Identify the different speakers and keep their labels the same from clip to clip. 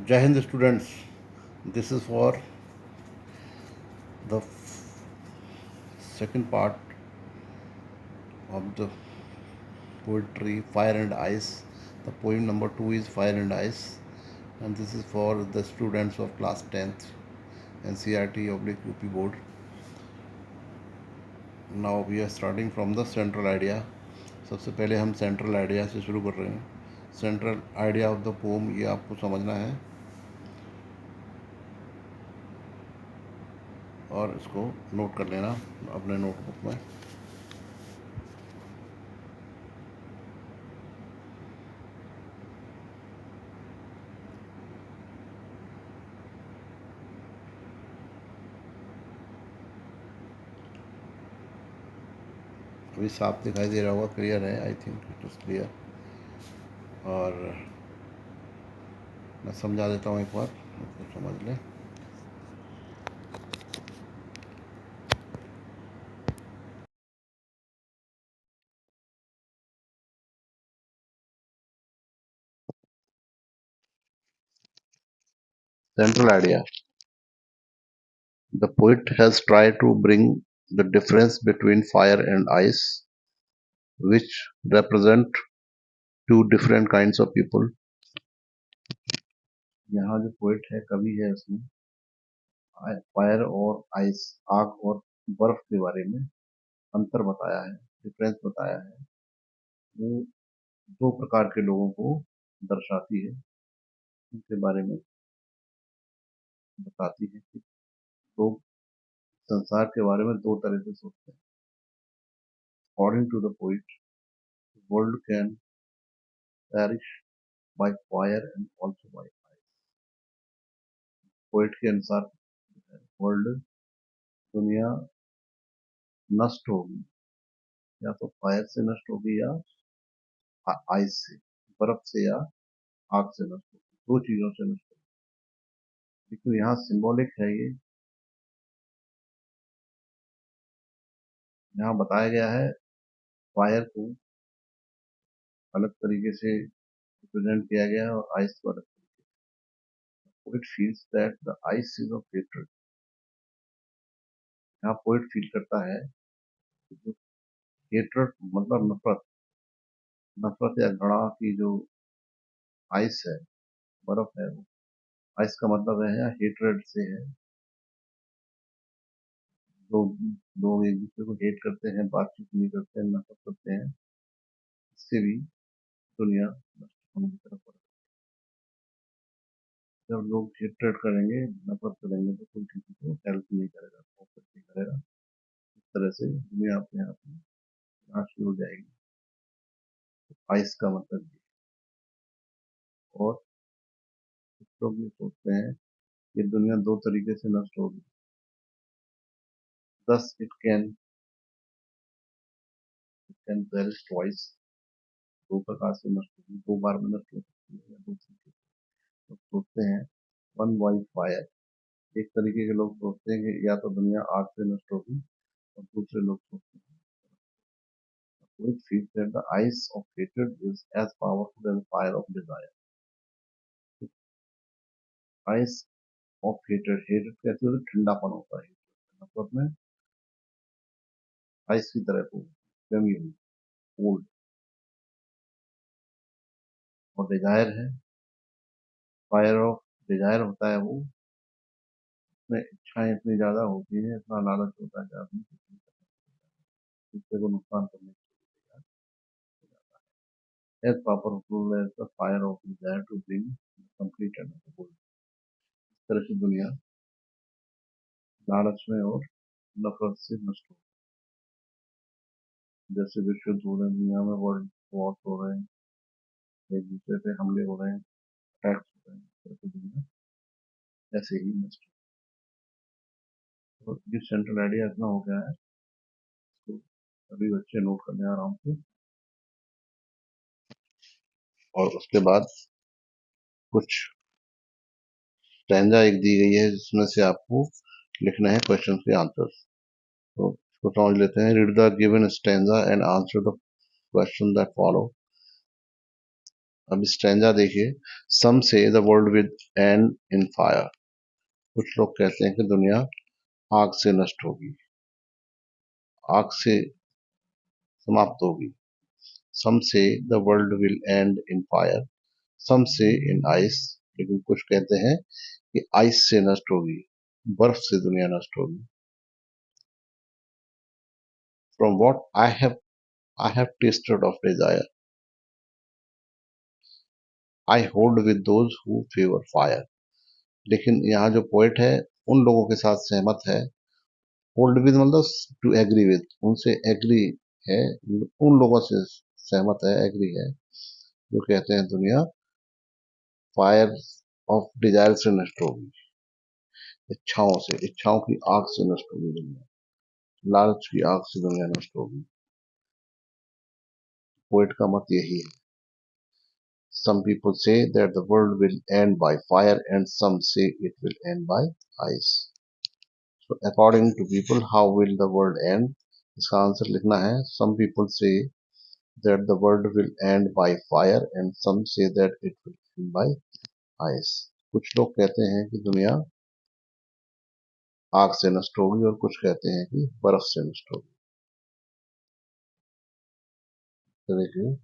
Speaker 1: Jai Hind students, this is for the second part of the poetry Fire and Ice. The poem number 2 is Fire and Ice, and this is for the students of class 10th NCERT oblique UP board. Now we are starting from the central idea. सबसे पहले हम central idea से शुरू कर रहे हैं. Central idea of the pome ये आपको समझना है और इसको नोट कर लेना अपने नोटबुक में. अभी साफ दिखाई दे रहा होगा, क्लियर है, I think it is clear. और मैं समझा देता हूँ एक बार, मतलब समझ लें. Central idea. The poet has tried to bring the difference between fire and ice, which represent two different kinds of people. यहाँ जो पोइट है, कवि है, उसने फायर और आइस, आग और बर्फ के बारे में अंतर बताया है, डिफरेंस बताया है. वो दो प्रकार के लोगों को दर्शाती है, उनके बारे में बताती है कि लोग संसार के बारे में दो तरह से सोचते हैं. According to the poet, the world can perish by fire and also by ice. Poet के अनुसार वर्ल्ड, दुनिया नष्ट होगी, या तो फायर से नष्ट होगी या आइस से, बर्फ से या आग से नष्ट होगी, दो चीजों से नष्ट होगी. लेकिन यहाँ सिंबॉलिक है, ये यहाँ बताया गया है फायर को अलग तरीके से रिप्रेजेंट किया गया है और आइस को अलग तरीके से. Poet feels that the ice is of hatred. यहाँ पोइट फील करता है कि जो हेट्रेड मतलब नफरत, नफरत या घृणा की जो आइस है, बर्फ है, वो आइस का मतलब है यहाँ हेट्रेड से है. लोग लोग एक दूसरे को हेट करते हैं, बातचीत नहीं करते हैं, नफरत करते हैं, इससे भी दुनिया नष्ट होने की तरफ बढ़. जब लोग हेट्रेड करेंगे, नफरत करेंगे, तो कोई किसी को हेल्प नहीं करेगा, सपोर्ट नहीं करेगा. इस तरह से दुनिया अपने आप में नाश हो जाएगी. आइस का मतलब ये. और कुछ लोग ये सोचते हैं कि दुनिया दो तरीके से नष्ट होगी. Thus it can perish twice. दो प्रकार से नष्ट होगी, दो बार में नष्ट हो सकती है, या दो तरीके से. तो सोचते हैं वन बाई फायर. एक तरीके के लोग सोचते हैं कि या तो दुनिया आग से नष्ट होगी, और दूसरे लोग सोचते हैं which feels that the ice of hatred is as powerful as the fire of desire. Ice of hated, hated कहते हो तो ठंडापन होता है, नफरत में आइस की तरह को जमी हुई, कोल्ड. और डिजायर है, फायर ऑफ डिजायर होता है वो, उसमें इच्छाएं इतनी ज्यादा होती है, इतना लालच होता है कि आदमी दूसरे को नुकसान करने के लिए तैयार हो जाता है. As powerful as the fire of desire to bring complete and goal. इस तरह से दुनिया लालच में और नफरत से नष्ट हो. जैसे विश्व युद्ध हो रहे हैं दुनिया में, वर्ल्ड वॉर हो रहे हैं, एक दूसरे पे हमले हो रहे हैं, अटैक्स हो रहे हैं, इस तरह से दुनिया ऐसे ही नष्ट. तो ये सेंट्रल आइडिया इतना हो गया है, तो सभी बच्चे नोट कर लें आराम से. और उसके बाद कुछ स्टैंजा एक दी गई है, जिसमें से आपको लिखना है क्वेश्चन के आंसर्स. तो इसको समझ लेते हैं. Read the given stanza and answer the question that follow. अब स्ट्रेंजा देखिए, सम say the world with and in fire. कुछ लोग कहते हैं कि दुनिया आग से नष्ट होगी, आग से समाप्त होगी। Some say the world will end in fire, some say in ice. लेकिन कुछ कहते हैं कि आइस से नष्ट होगी, बर्फ से दुनिया नष्ट होगी। From what I have tested of desire, I hold with those who favour fire. लेकिन यहाँ जो पोएट है उन लोगों के साथ सहमत है। होल्ड विद मतलब टू एग्री विद, उनसे एग्री है, उन लोगों से सहमत है, एग्री है, जो कहते हैं दुनिया फायर ऑफ डिजायर से नष्ट होगी, इच्छाओं से, इच्छाओं की आग से नष्ट होगी दुनिया, लालच की आग से दुनिया नष्ट होगी। पोएट का मत यही है। Some people say that the world will end by fire and some say it will end by ice. So according to people, how will the world end? इसका आंसर लिखना है। Some people say that the world will end by fire and some say that it will end by ice. कुछ लोग कहते हैं कि दुनिया आग से नष्ट होगी और कुछ कहते हैं कि बर्फ से नष्ट होगी। तो देखिए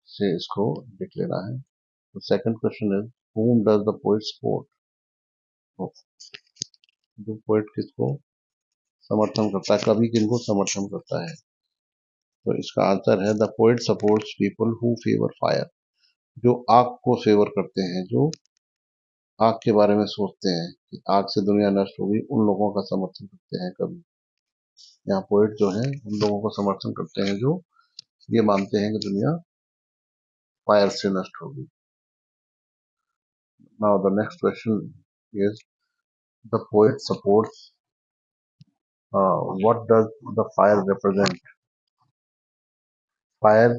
Speaker 1: से इसको लिख लेना है। तो second question is, whom does the poet support? जो पोएट किसको समर्थन करता है, कवि किनको समर्थन करता है? तो इसका आंसर है the poet supports people who favour fire. जो आग को फेवर करते हैं, जो आग के बारे में सोचते हैं कि आग से दुनिया नष्ट होगी, उन लोगों का समर्थन करते हैं कवि। यहाँ पोएट जो है उन लोगों को समर्थन करते हैं जो ये मानते हैं कि दुनिया फायर से नष्ट होगी। Now the next question is, the poet supports what does the fire represent? Fire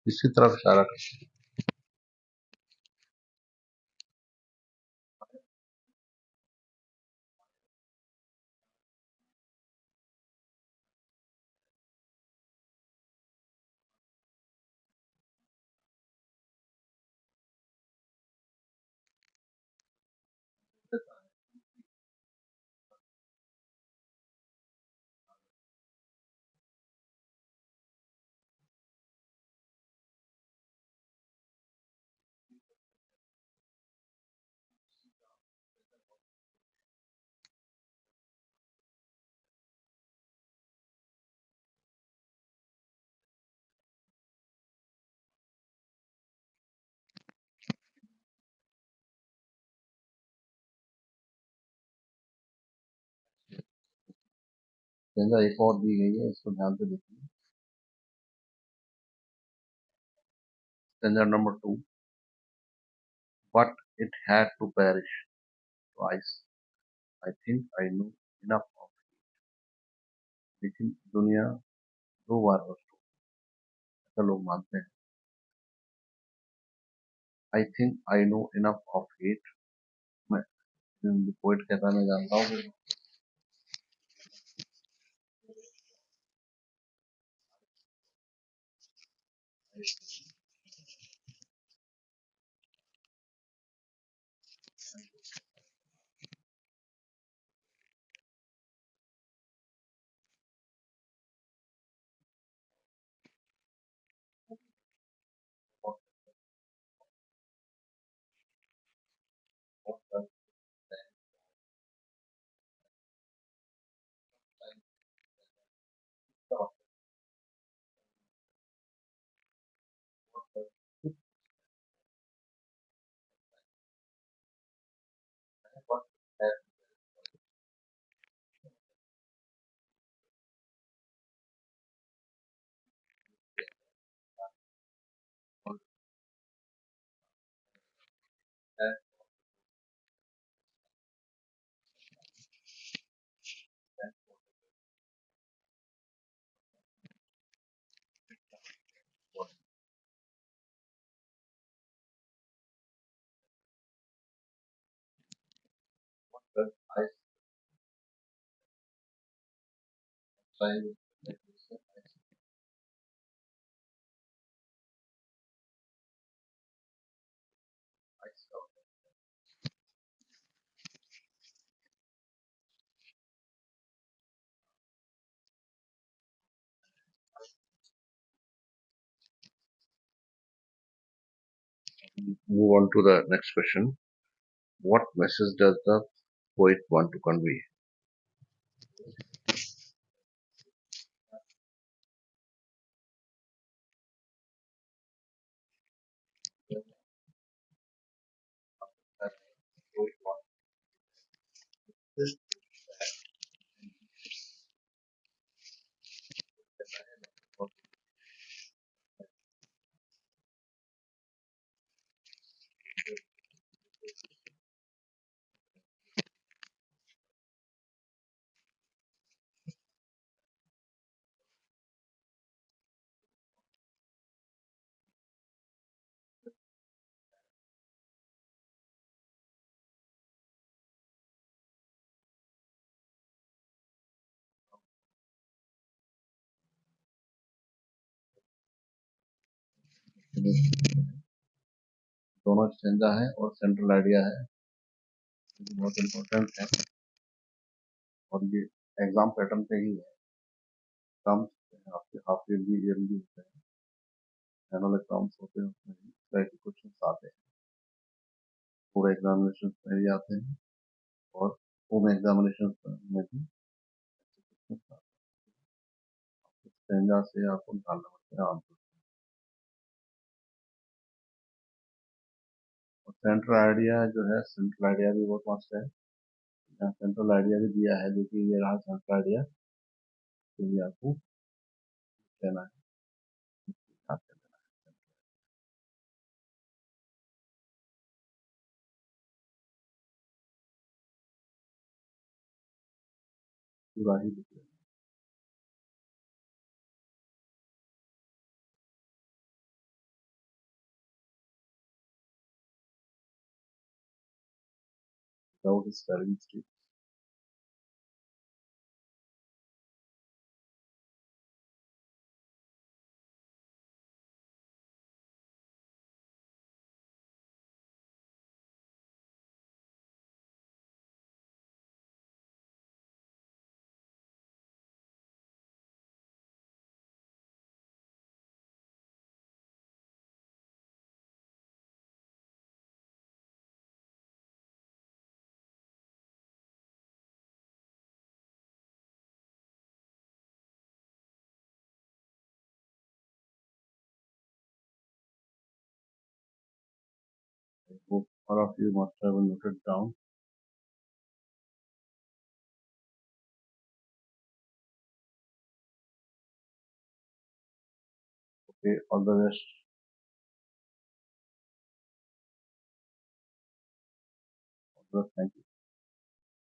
Speaker 1: किसकी तरफ इशारा करती है? एक और दी गई है, इसको ध्यान से देखिए। Standard number 2, but it had to perish twice. I think I know enough of it. लेकिन दुनिया दो बार नष्ट हो, ऐसा लोग मानते हैं। I think I know enough of it. मैं पोएट कहता है, मैं जानता हूँ कि I try Move on to the next question. What message does the poet want to convey? दोनों स्टेंजा है और सेंट्रल आइडिया है, जो बहुत इम्पोर्टेंट है और ये एग्जाम पैटर्न पे ही है। एग्जाम्स आपके हाफ ईयरली ईयरली होते हैं, एनुअल एग्जाम्स होते हैं, उसमें भी इस तरह के क्वेश्चन आते हैं। पूरे एग्जामिनेशन में भी आते हैं और होम एग्जामिनेशन में भी क्वेश्चन स्टेंजा से आपको निकालना पड़ता है आंसर। और सेंट्रल आइडिया जो है, सेंट्रल आइडिया भी बहुत मस्त है। यहाँ सेंट्रल आइडिया भी दिया है, देखिए ये रहा सेंट्रल आइडिया, तो ये आपको लेना है, याद कर लेना है, पूरा ही लिख लेना। Without spelling mistake. I hope all of you must have noted down. Okay, all the best. All the best. Thank you.